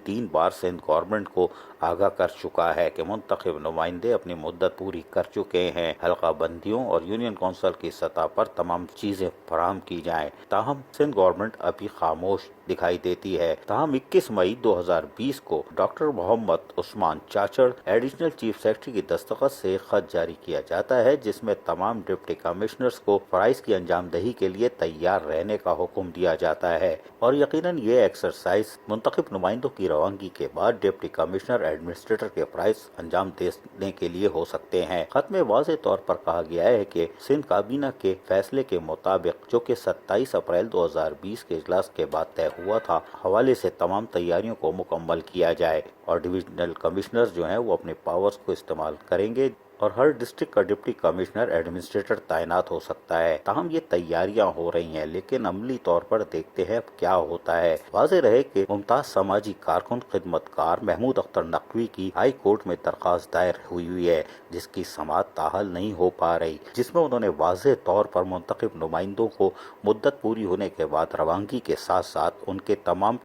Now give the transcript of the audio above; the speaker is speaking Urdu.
3 بار سندھ گورنمنٹ کو آگاہ کر چکا ہے کہ منتخب نمائندے اپنی مدت پوری کر چکے ہیں، حلقہ بندیوں اور یونین کونسل کی سطح پر تمام چیزیں فراہم کی جائیں۔ تاہم سندھ گورنمنٹ ابھی خاموش دکھائی دیتی ہے۔ تاہم 21 مئی 2020 کو doctor Muhammad Usman چاچڑ additional chief secretary کی دستخط سے ایک خط جاری کیا جاتا ہے جس میں تمام ڈپٹی کمشنرز کو فرائض کی انجام دہی کے لیے تیار رہنے کا حکم دیا جاتا ہے، اور یقیناً یہ ایکسرسائز منتخب نمائندوں کی روانگی کے بعد ڈپٹی کمشنر ایڈمنسٹریٹر کے فرائض انجام دینے کے لیے ہو سکتے ہیں۔ خط میں واضح طور پر کہا گیا ہے کہ سندھ کابینہ کے فیصلے کے مطابق، جو کہ 27 اپریل 2020 کے اجلاس کے بعد طے ہوا تھا، حوالے سے تمام تیاریوں کو مکمل کیا جائے اور ڈویژنل کمشنرز جو ہیں وہ اپنے پاورز کو استعمال کریں گے اور ہر ڈسٹرکٹ کا ڈپٹی کمشنر ایڈمنسٹریٹر تعینات ہو سکتا ہے۔ تاہم یہ تیاریاں ہو رہی ہیں، لیکن عملی طور پر دیکھتے ہیں اب کیا ہوتا ہے۔ واضح رہے کہ ممتاز سماجی کارکن خدمت کار محمود اختر نقوی کی ہائی کورٹ میں درخواست دائر ہوئی ہے، جس کی سماعت تاحال نہیں ہو پا رہی، جس میں انہوں نے واضح طور پر منتخب نمائندوں کو مدت پوری ہونے کے بعد روانگی کے ساتھ ساتھ ان کے تمام